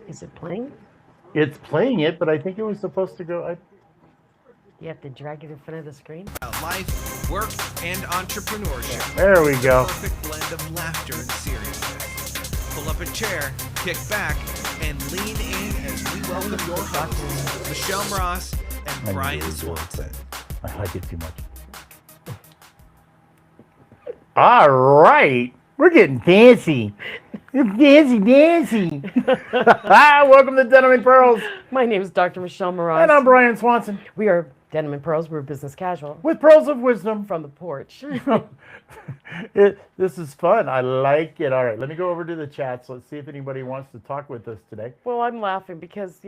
Is it playing? It's playing it, but I think it was supposed to go. You have to drag it in front of the screen? Life, work, and entrepreneurship. There we It's go. a perfect blend of laughter and seriousness. Pull up a chair, kick back, and lean in as we welcome your hosts, Michelle Ross and Brian Swanson. I like it too much. All right. We're getting fancy. Fancy. Welcome to Denim and Pearls. My name is Dr. Michelle Moraz. And I'm Brian Swanson. We are Denim and Pearls. We're business casual. With Pearls of Wisdom. From the porch. This is fun. I like it. All right. Let me go over to the chats. Let's see if anybody wants to talk with us today. Well, I'm laughing because,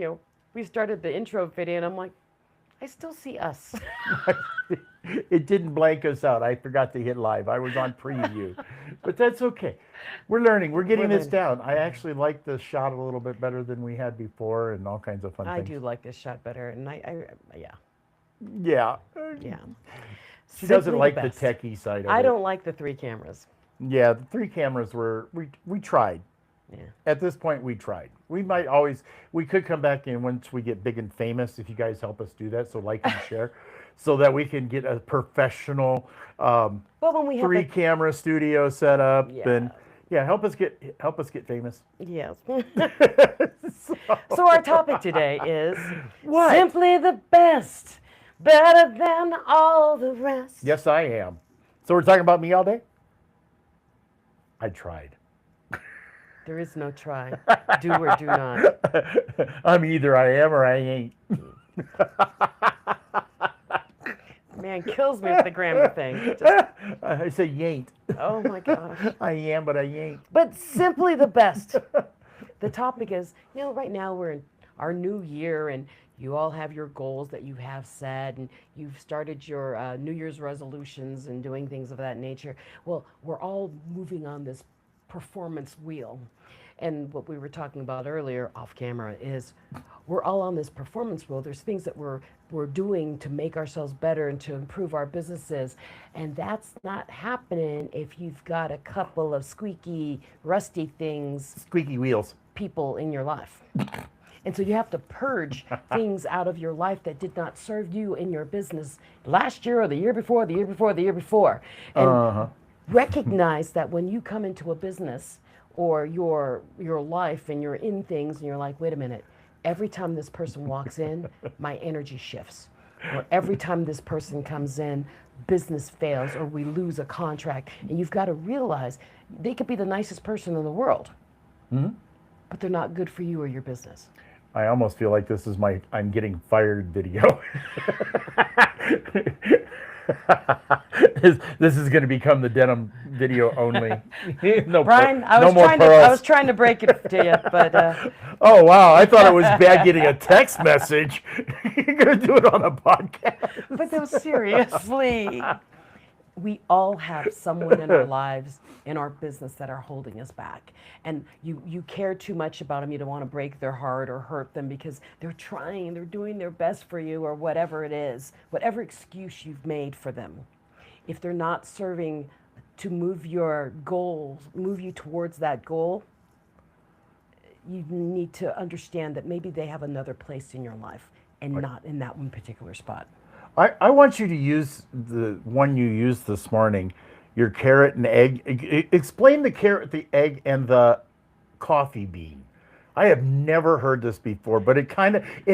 we started the intro video and I'm like, I still see us. It didn't blank us out. I forgot to hit live. I was on preview. But that's okay. We're learning. We're getting this down. I actually like the shot a little bit better than we had before and all kinds of fun things. I do like this shot better. And yeah. Yeah. She doesn't like the techie side of it. I don't like the 3 cameras. Yeah, the 3 cameras we tried. Yeah. At this point, we tried. We could come back in once we get big and famous if you guys help us do that. So like and share, so that we can get a professional when we have 3 camera studio set up. Yeah. And help us get famous. Yes. So our topic today is What? Simply the best, better than all the rest. Yes, I am. So we're talking about me all day? I tried. There is no try. Do or do not. I'm either I am or I ain't. Man, kills me with the grammar thing. I say ain't. Oh my gosh. I am, but I ain't. But simply the best. The topic is, right now we're in our new year and you all have your goals that you have set and you've started your New Year's resolutions and doing things of that nature. Well, we're all moving on this performance wheel. And what we were talking about earlier off camera is we're all on this performance wheel. There's things that we're doing to make ourselves better and to improve our businesses. And that's not happening if you've got a couple of squeaky, rusty things, Squeaky wheels. people in your life. And so you have to purge things out of your life that did not serve you in your business last year or the year before, the year before, the year before. And recognize that when you come into a business or your life and you're in things and you're like, wait a minute, every time this person walks in, my energy shifts. Or every time this person comes in, business fails or we lose a contract. And you've got to realize they could be the nicest person in the world, but they're not good for you or your business. I almost feel like this is my I'm getting fired video. This is going to become the denim video only. No, Brian, I was trying to break it to you, but oh wow, I thought it was bad getting a text message. You're going to do it on a podcast. But no, seriously, we all have someone in our lives, in our business that are holding us back. And you care too much about them. You don't want to break their heart or hurt them because they're trying, they're doing their best for you or whatever it is, whatever excuse you've made for them. If they're not serving to move your goals, move you towards that goal, you need to understand that maybe they have another place in your life and not in that one particular spot. I want you to use the one you used this morning, your carrot and egg. Explain the carrot, the egg, and the coffee bean. I have never heard this before, but it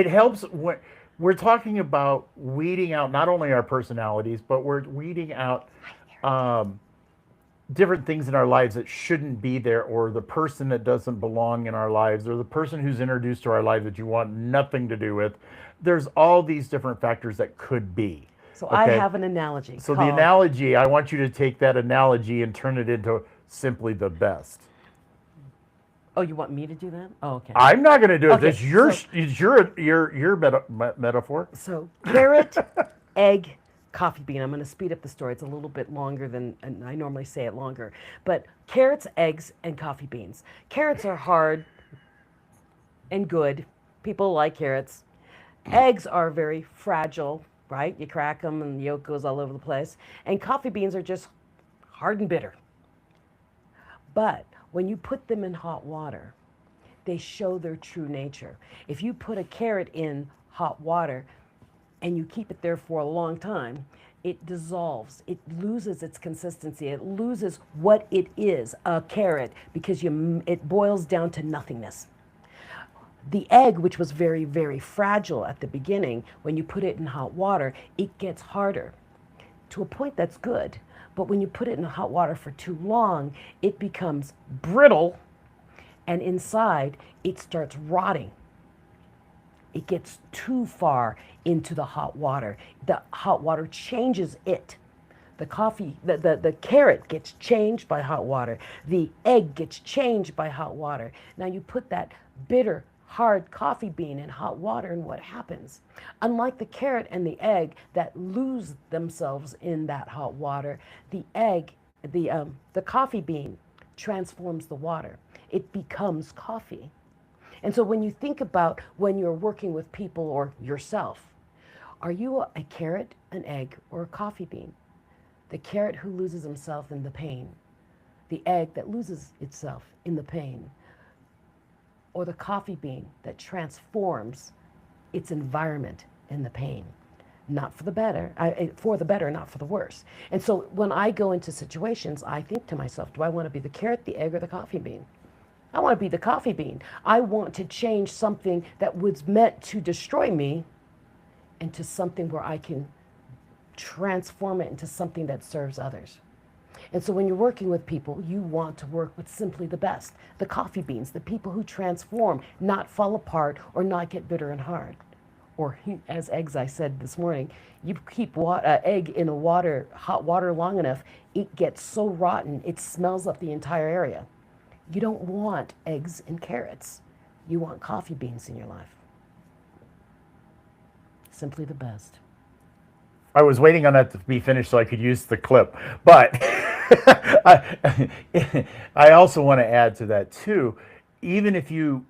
helps when we're talking about weeding out not only our personalities, but we're weeding out different things in our lives that shouldn't be there, or the person that doesn't belong in our lives, or the person who's introduced to our lives that you want nothing to do with. There's all these different factors that could be. So okay? I have an analogy. So the analogy, I want you to take that analogy and turn it into simply the best. Oh, you want me to do that? Oh, okay. I'm not going to do it. Okay, it's your metaphor. So carrot, egg, coffee bean. I'm going to speed up the story. It's a little bit longer than and I normally say it longer. But carrots, eggs, and coffee beans. Carrots are hard and good. People like carrots. Eggs are very fragile, right? You crack them and the yolk goes all over the place. And coffee beans are just hard and bitter. But when you put them in hot water they show their true nature. If you put a carrot in hot water and you keep it there for a long time, it dissolves. It loses its consistency. It loses what it is, a carrot, because it boils down to nothingness. The egg, which was very, very fragile at the beginning, when you put it in hot water, it gets harder. To a point that's good, but when you put it in hot water for too long, it becomes brittle, and inside it starts rotting. It gets too far into the hot water. The hot water changes it. The carrot gets changed by hot water. The egg gets changed by hot water. Now you put that bitter, hard coffee bean in hot water, and what happens? Unlike the carrot and the egg that lose themselves in that hot water, the coffee bean transforms the water. It becomes coffee. And so when you think about when you're working with people or yourself, are you a carrot, an egg, or a coffee bean? The carrot who loses himself in the pain, the egg that loses itself in the pain, or the coffee bean that transforms its environment in the pain. Not for the better, not for the worse. And so when I go into situations, I think to myself, do I want to be the carrot, the egg, or the coffee bean? I want to be the coffee bean. I want to change something that was meant to destroy me into something where I can transform it into something that serves others. And so when you're working with people, you want to work with simply the best, the coffee beans, the people who transform, not fall apart or not get bitter and hard. Or as eggs, I said this morning, you keep egg in hot water long enough, it gets so rotten, it smells up the entire area. You don't want eggs and carrots. You want coffee beans in your life. Simply the best. I was waiting on that to be finished so I could use the clip, but I also want to add to that too. Even if you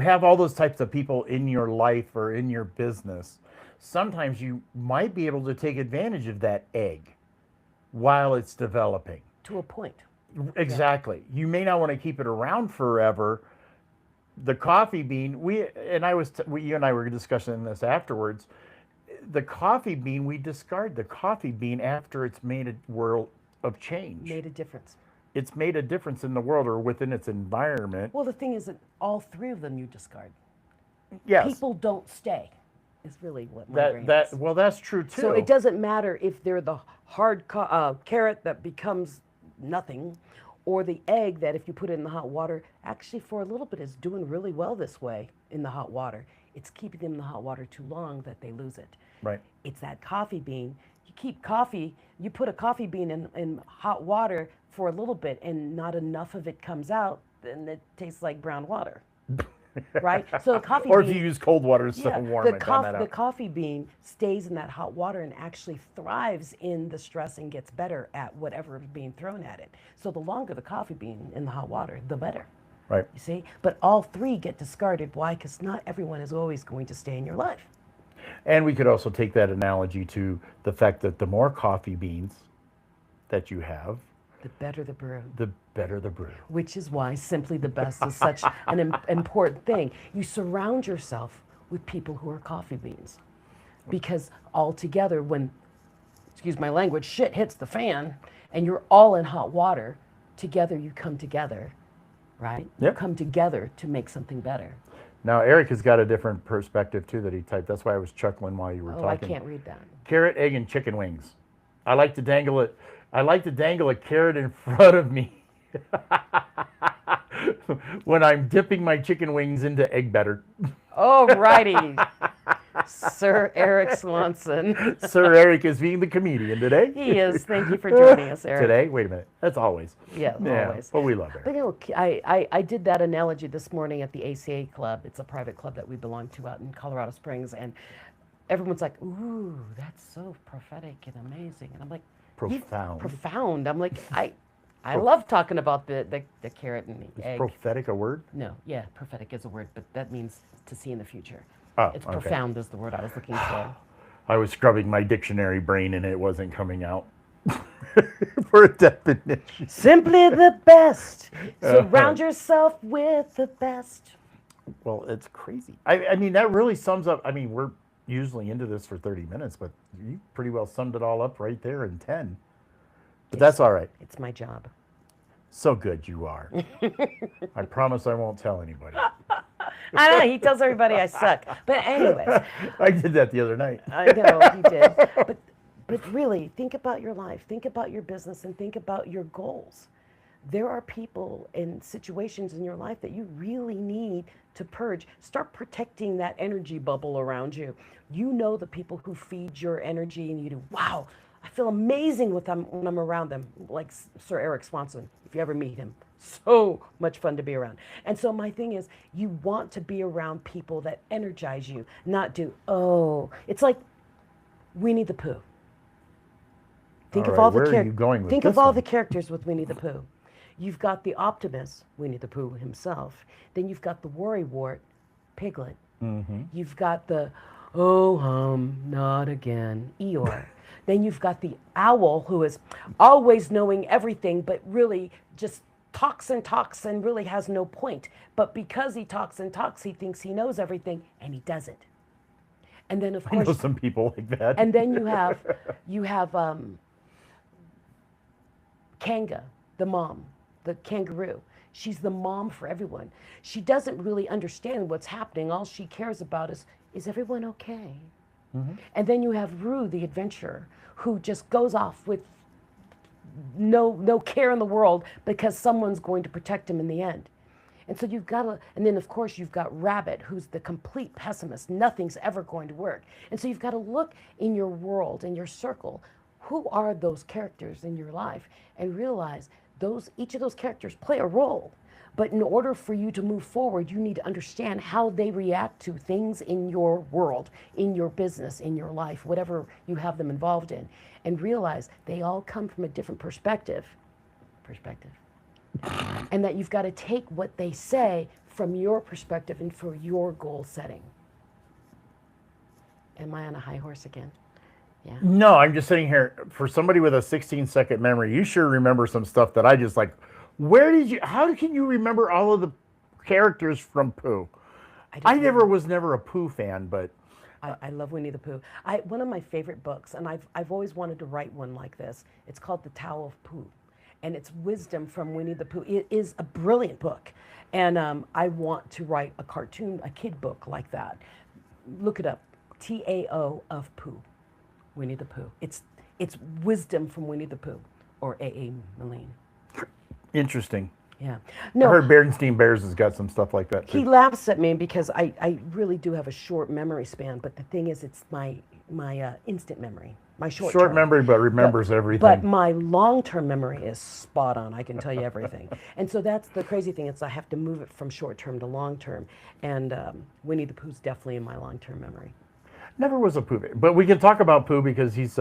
have all those types of people in your life or in your business, sometimes you might be able to take advantage of that egg while it's developing. To a point. Exactly. Yeah. You may not want to keep it around forever. The coffee bean, you and I were discussing this afterwards. The coffee bean, we discard the coffee bean after it's made a world of change. Made a difference. It's made a difference in the world or within its environment. Well, the thing is that all three of them you discard. Yes. People don't stay, is really what my brain is. Well, that's true too. So it doesn't matter if they're the hard carrot that becomes nothing, or the egg that if you put it in the hot water, actually for a little bit is doing really well this way in the hot water. It's keeping them in the hot water too long that they lose it. Right. It's that coffee bean. You put a coffee bean in hot water for a little bit and not enough of it comes out, then it tastes like brown water. Right? So the coffee or bean, if you use cold water to warm it. The coffee bean stays in that hot water and actually thrives in the stress and gets better at whatever is being thrown at it. So the longer the coffee bean in the hot water, the better. Right. You see? But all three get discarded. Why? Because not everyone is always going to stay in your life. And we could also take that analogy to the fact that the more coffee beans that you have, the better the brew. The better the brew. Which is why simply the best is such an important thing. You surround yourself with people who are coffee beans. Because all together, when, excuse my language, shit hits the fan and you're all in hot water, together you come together, right? Yep. You come together to make something better. Now, Eric has got a different perspective too that he typed. That's why I was chuckling while you were talking. I can't read that. Carrot, egg, and chicken wings. I like to dangle it. I like to dangle a carrot in front of me when I'm dipping my chicken wings into egg batter. Oh, righty. Sir Eric Swanson. Sir Eric is being the comedian today. He is. Thank you for joining us, Eric. Today? Wait a minute. That's always. Yeah, always. But we love Eric. But you know, I did that analogy this morning at the ACA Club. It's a private club that we belong to out in Colorado Springs. And everyone's like, ooh, that's so prophetic and amazing. And I'm like, profound. Profound. I'm like, I love talking about the carrot and the egg. Is prophetic a word? No, yeah, prophetic is a word, but that means to see in the future. Oh, it's okay. Profound is the word I was looking for. I was scrubbing my dictionary brain and it wasn't coming out. For a definition. Simply the best. Surround yourself with the best. Well, it's crazy. I mean, that really sums up. I mean, we're usually into this for 30 minutes, but you pretty well summed it all up right there in 10. But that's all right. It's my job. So good you are. I promise I won't tell anybody. I know, he tells everybody I suck. But anyways, I did that the other night. I know you did. But really, think about your life, think about your business, and think about your goals. There are people and situations in your life that you really need to purge. Start protecting that energy bubble around you. You know the people who feed your energy, and you do, wow, I feel amazing with them when I'm around them, like Sir Eric Swanson, if you ever meet him. So much fun to be around. And so my thing is, you want to be around people that energize you, not do, oh, it's like Winnie the Pooh. Think All of right, all the where are you going with think this of all one? the characters with Winnie the Pooh. You've got the optimist, Winnie the Pooh himself. Then you've got the worrywart, Piglet. Mm-hmm. You've got the, oh, not again, Eeyore. Then you've got the owl, who is always knowing everything, but really just talks and really has no point. But because he talks and talks, he thinks he knows everything, and he doesn't. And then, of I know course, some people like that. and then you have Kanga, the mom, the kangaroo. She's the mom for everyone. She doesn't really understand what's happening. All she cares about is everyone okay? Mm-hmm. And then you have Roo, the adventurer, who just goes off with no care in the world because someone's going to protect him in the end. And so you've got to, and then of course you've got Rabbit, who's the complete pessimist. Nothing's ever going to work. And so you've got to look in your world, in your circle, who are those characters in your life, and realize each of those characters play a role. But in order for you to move forward, you need to understand how they react to things in your world, in your business, in your life, whatever you have them involved in, and realize they all come from a different perspective. And that you've got to take what they say from your perspective and for your goal setting. Am I on a high horse again? Yeah. No, I'm just sitting here. For somebody with a 16-second memory, you sure remember some stuff that I just like. How can you remember all of the characters from Pooh? I was never a Pooh fan, but I love Winnie the Pooh. One of my favorite books, and I've always wanted to write one like this. It's called The Tao of Pooh, and it's wisdom from Winnie the Pooh. It is a brilliant book, and I want to write a kid book like that. Look it up, Tao of Pooh, Winnie the Pooh. It's wisdom from Winnie the Pooh, or A.A. Milne. interesting. Yeah. I No, heard Berenstain Bears has got some stuff like that he too. laughs at me because I really do have a short memory span. But the thing is, it's my instant memory, my short Short term. memory, but remembers everything. But my long-term memory is spot on. I can tell you everything. And so that's the crazy thing. Is I have to move it from short-term to long-term. And Winnie the Pooh's definitely in my long-term memory. Never was a Pooh fan. But we can talk about Pooh because he's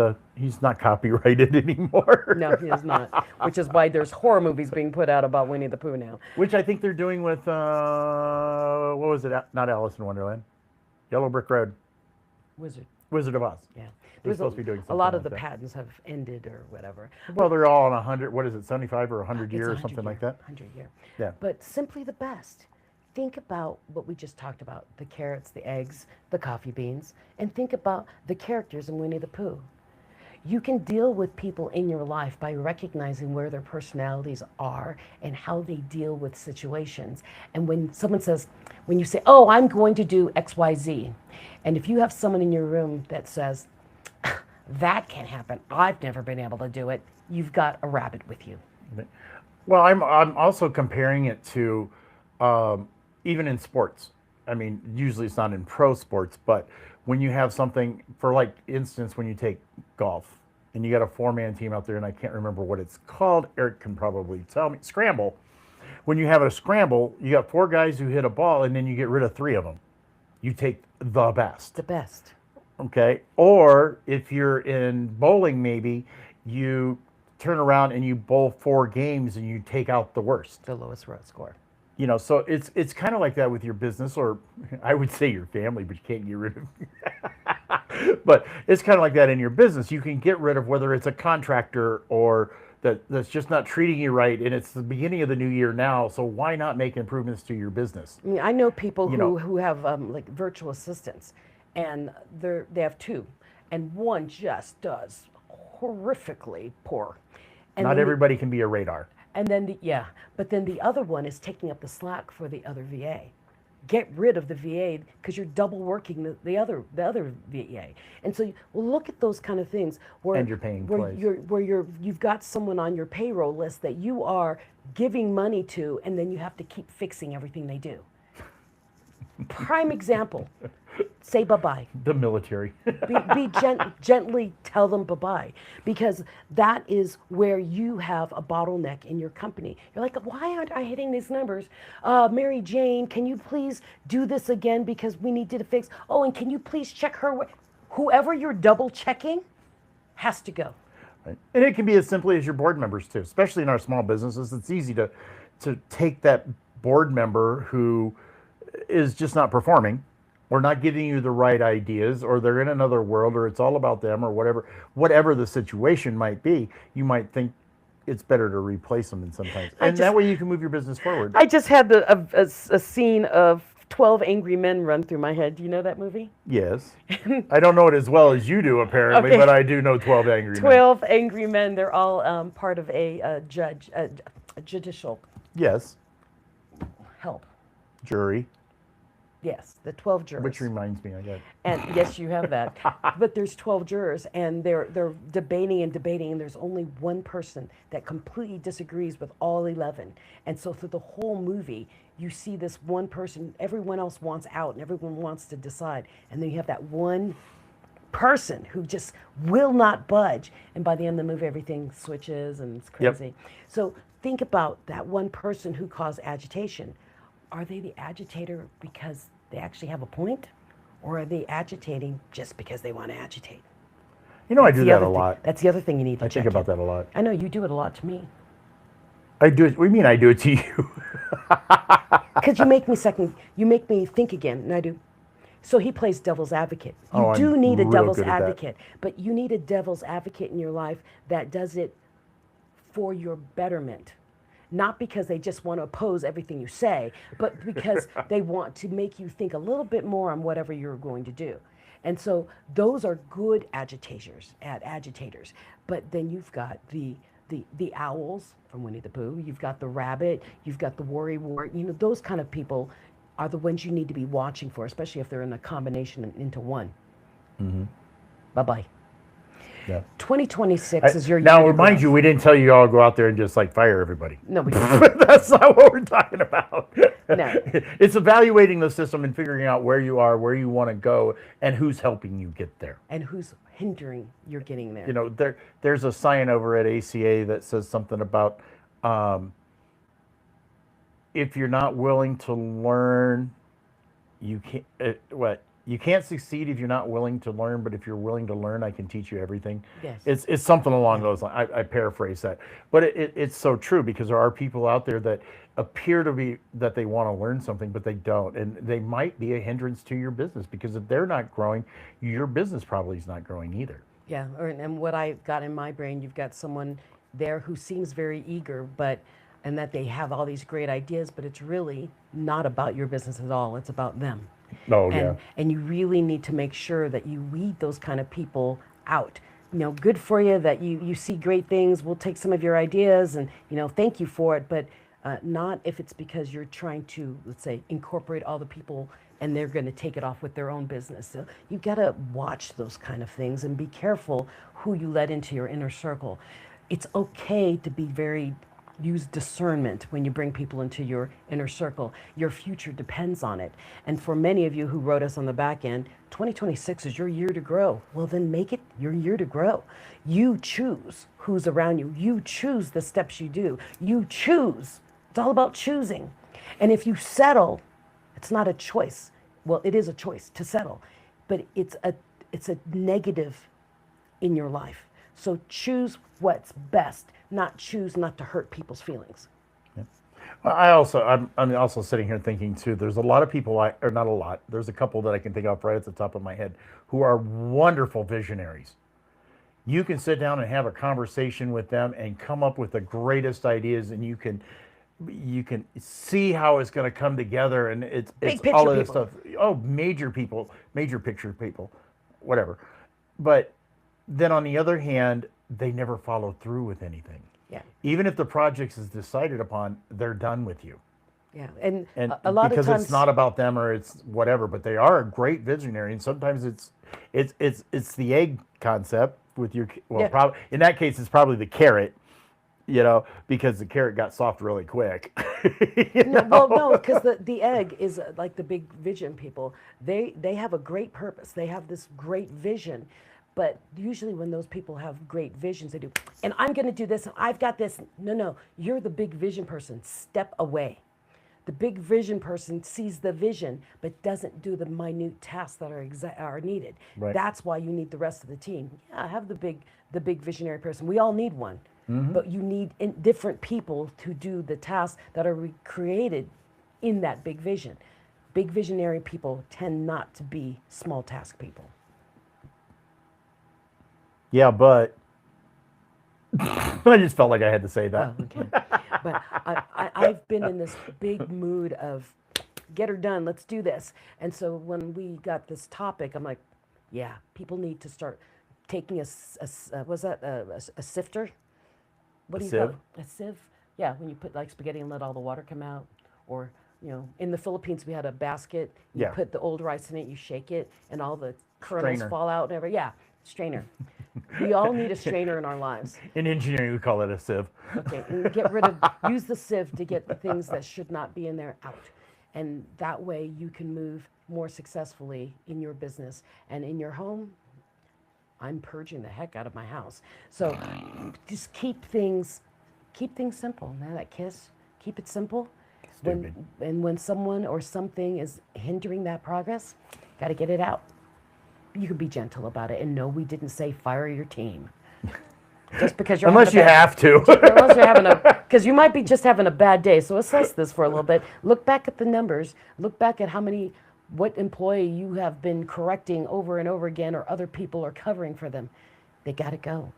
not copyrighted anymore. No, he is not. Which is why there's horror movies being put out about Winnie the Pooh now. Which I think they're doing with what was it? Not Alice in Wonderland. Yellow Brick Road. Wizard of Oz. Yeah. They're supposed to be doing a lot something of the like that. patents have ended or whatever. Well, they're all on 100. What is it? 75 or 100 It's year or 100 something like year, that. 100 year. Yeah. But simply the best. Think about what we just talked about, the carrots, the eggs, the coffee beans, and think about the characters in Winnie the Pooh. You can deal with people in your life by recognizing where their personalities are and how they deal with situations. And when you say, oh, I'm going to do X, Y, Z, and if you have someone in your room that says, that can't happen, I've never been able to do it, you've got a rabbit with you. Well, I'm also comparing it to even in sports. I mean, usually it's not in pro sports, but when you have something, for like instance, when you take golf and you got a 4-man team out there, and I can't remember what it's called. Eric can probably tell me. Scramble. When you have a scramble, you got 4 guys who hit a ball, and then you get rid of 3 of them. You take the best. The best. Okay. Or if you're in bowling, maybe you turn around and you bowl 4 games and you take out the worst. The lowest score. You know, so it's kind of like that with your business, or I would say your family, but you can't get rid of But it's kind of like that in your business. You can get rid of whether it's a contractor or that's just not treating you right, and it's the beginning of the new year now. So why not make improvements to your business? I mean, I know people You know, who have like virtual assistants, and they have two, and one just does horrifically poor. And not then everybody can be a radar. but then the other one is taking up the slack for the other VA. Get rid of the VA because you're double working the other VA. And so look at those kind of things where And you're paying twice. you've got someone on your payroll list that you are giving money to, and then you have to keep fixing everything they do. Prime example. Say bye-bye. The military. Gently tell them bye-bye, because that is where you have a bottleneck in your company. You're like, why aren't I hitting these numbers? Mary Jane, can you please do this again because we need to fix? Oh, and can you please check her? Whoever you're double checking has to go. Right. And it can be as simply as your board members too, especially in our small businesses. It's easy to take that board member who is just not performing or not giving you the right ideas, or they're in another world, or it's all about them, or whatever the situation might be. You might think it's better to replace them, and that way you can move your business forward. I just had a scene of 12 Angry Men run through my head. Do you know that movie? Yes. I don't know it as well as you do, apparently, Okay. but I do know 12 Angry Men. 12 Angry Men. They're all part of a judicial Yes. help. Jury. Yes, the 12 jurors. Which reminds me, I got. And yes, you have that. But there's 12 jurors, and they're debating, and there's only one person that completely disagrees with all 11. And so through the whole movie, you see this one person, everyone else wants out, and everyone wants to decide. And then you have that one person who just will not budge. And by the end of the movie, everything switches, and it's crazy. Yep. So think about that one person who caused agitation. Are they the agitator because they actually have a point? Or are they agitating just because they want to agitate? You know, I do that a lot. That's the other thing you need to check I think about that a lot. I know you do it a lot to me. I do it. What do you mean I do it to you? Because you make me think again, and I do. So he plays devil's advocate. You Oh, do I'm need a real devil's good at that. advocate, but you need a devil's advocate in your life that does it for your betterment. Not because they just want to oppose everything you say, but because they want to make you think a little bit more on whatever you're going to do. And so those are good agitators. But then you've got the owls from Winnie the Pooh, you've got the rabbit, you've got the worrywart. You know, those kind of people are the ones you need to be watching for, especially if they're in a combination into one. Mm-hmm. Bye-bye. Yeah. 2026 is your year. Now, to remind grow. you, we didn't tell you all go out there and just like fire everybody. No, we didn't. That's not what we're talking about. No. It's evaluating the system and figuring out where you are, where you want to go, and who's helping you get there. And who's hindering your getting there. You know, there's a sign over at ACA that says something about if you're not willing to learn, you can't. You can't succeed if you're not willing to learn, but if you're willing to learn, I can teach you everything. Yes. It's something along those lines. I paraphrase that. But it's so true, because there are people out there that appear to be that they want to learn something, but they don't. And they might be a hindrance to your business, because if they're not growing, your business probably is not growing either. Yeah, and what I got in my brain, you've got someone there who seems very eager, and that they have all these great ideas, but it's really not about your business at all. It's about them. Oh, and, yeah. And you really need to make sure that you weed those kind of people out. You know, good for you that you see great things. We'll take some of your ideas and, thank you for it, but not if it's because you're trying to, let's say, incorporate all the people and they're going to take it off with their own business. So you've got to watch those kind of things and be careful who you let into your inner circle. It's okay to be use discernment when you bring people into your inner circle. Your future depends on it. And for many of you who wrote us on the back end, 2026 is your year to grow. Well, then make it your year to grow. You choose who's around you. You choose the steps you do. You choose. It's all about choosing. And if you settle, it's not a choice. Well, it is a choice to settle, but it's a negative in your life. So choose what's best, choose not to hurt people's feelings. Yeah. I'm also sitting here thinking too. There's a lot of people, or not a lot. There's a couple that I can think of right at the top of my head who are wonderful visionaries. You can sit down and have a conversation with them and come up with the greatest ideas, and you can see how it's going to come together, and it's Big picture all of this people. stuff. Oh, major people, major picture people, whatever. But then on the other hand, they never follow through with anything. Yeah. Even if the project is decided upon, they're done with you. Yeah. And And a lot because of times it's not about them or it's whatever, but they are a great visionary. And sometimes it's the egg concept with your well, Yeah. in that case, it's probably the carrot, because the carrot got soft really quick. No, well, no, because the egg is like the big vision people. They have a great purpose. They have this great vision, but usually when those people have great visions, they do. And I'm going to do this. And I've got this. No, you're the big vision person. Step away. The big vision person sees the vision, but doesn't do the minute tasks that are needed. Right. That's why you need the rest of the team. Yeah, have the big visionary person. We all need one. But you need different people to do the tasks that are created in that big vision. Big visionary people tend not to be small task people. Yeah, but I just felt like I had to say that. Oh, okay. But I've been in this big mood of get her done, let's do this. And so when we got this topic, I'm like, yeah, people need to start taking was that a sifter? What A do you call sieve? it? A sieve? Yeah, when you put like spaghetti and let all the water come out. Or, in the Philippines, we had a basket. You Yeah. put the old rice in it, you shake it, and all the kernels Strainer. fall out and everything. Yeah, strainer. We all need a strainer in our lives. In engineering, we call it a sieve. Okay, and use the sieve to get the things that should not be in there out. And that way you can move more successfully in your business and in your home. I'm purging the heck out of my house. So just keep things simple. Now that kiss, keep it simple. Stupid. When someone or something is hindering that progress, got to get it out. You can be gentle about it, and no, we didn't say fire your team. Just because you're Unless you have to. unless you're having because you might be just having a bad day. So assess this for a little bit. Look back at the numbers. Look back at what employee you have been correcting over and over again, or other people are covering for them. They got to go.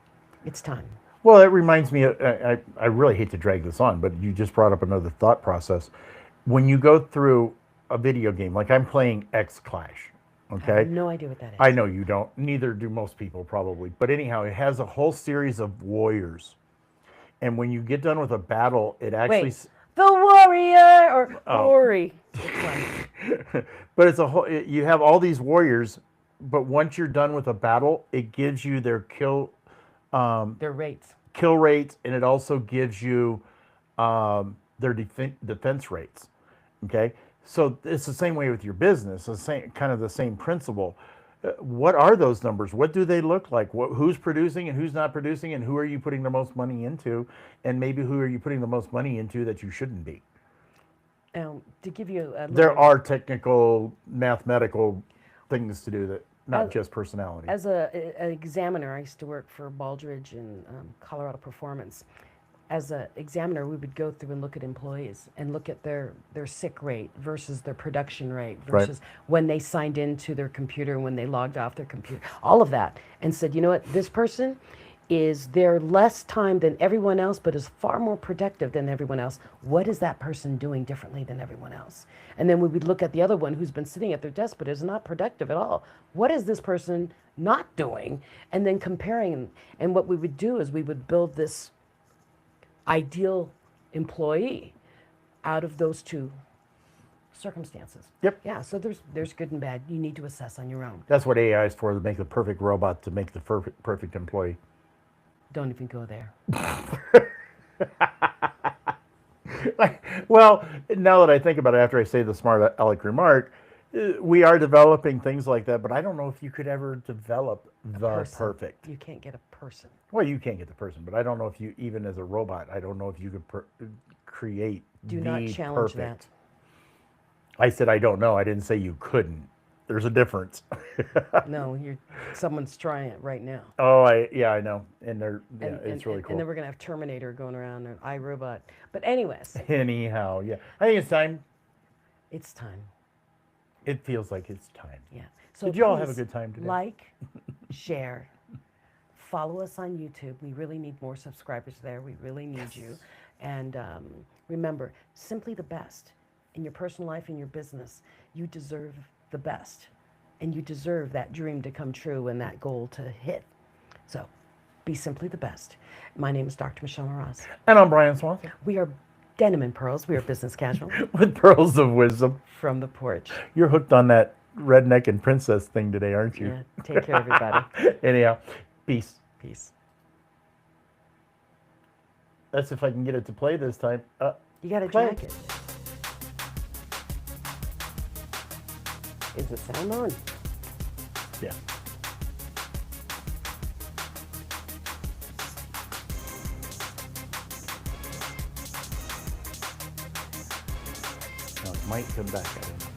It's time. Well, it reminds me, I really hate to drag this on, but you just brought up another thought process. When you go through a video game, like I'm playing X Clash, I okay? have no idea what that is. I know you don't, neither do most people probably. But anyhow, it has a whole series of warriors. And when you get done with a battle, it actually... Wait, the warrior or Oh. Ori. But it's you have all these warriors, but once you're done with a battle, it gives you their kill Their rates. rates, and it also gives you their defense rates. Okay, so it's the same way with your business. The same kind of the same principle. What are those numbers? What do they look like? Who's producing and who's not producing, and who are you putting the most money into, and maybe who are you putting the most money into that you shouldn't be? To give you a There little, are technical, mathematical things to do that, not just personality. as an examiner, I used to work for Baldridge and Colorado Performance. As an examiner, we would go through and look at employees and look at their sick rate versus their production rate Right. versus when they signed into their computer and when they logged off their computer, all of that, and said, you know what, this person is there less time than everyone else, but is far more productive than everyone else. What is that person doing differently than everyone else? And then we would look at the other one who's been sitting at their desk but is not productive at all. What is this person not doing? And then comparing. And what we would do is we would build this ideal employee out of those two circumstances. Yep. Yeah, so there's good and bad. You need to assess on your own. That's what AI is for, to make the perfect robot, to make the perfect employee. Don't even go there. Well, now that I think about it, after I say the smart aleck remark, we are developing things like that, but I don't know if you could ever develop the Person. perfect. You can't get a person. Well, you can't get the person, but I don't know if you, even as a robot, I don't know if you could create Do the not challenge perfect. that. I said I don't know. I didn't say you couldn't. There's a difference. No, someone's trying it right now. Oh, I know. And it's really cool. And then we're gonna have Terminator going around and iRobot. But anyways, Anyhow, yeah. I think it's time. it's time. It feels like it's time. Yeah. So Did you all have a please good time today? Like, share, follow us on YouTube. We really need more subscribers there. We really need you. And remember, simply the best in your personal life, in your business. You deserve the best, and you deserve that dream to come true and that goal to hit. So, be simply the best. My name is Dr. Michelle Ross. And I'm Brian Swanson. We are Denim and Pearls. We are business casual With pearls of wisdom. from the porch. You're hooked on that redneck and princess thing today, aren't you? Yeah. Take care, everybody. Anyhow, peace. Peace. That's if I can get it to play this time. You got to Play. jack it. Is the sound on? Yeah. Now, it might come back. I don't know.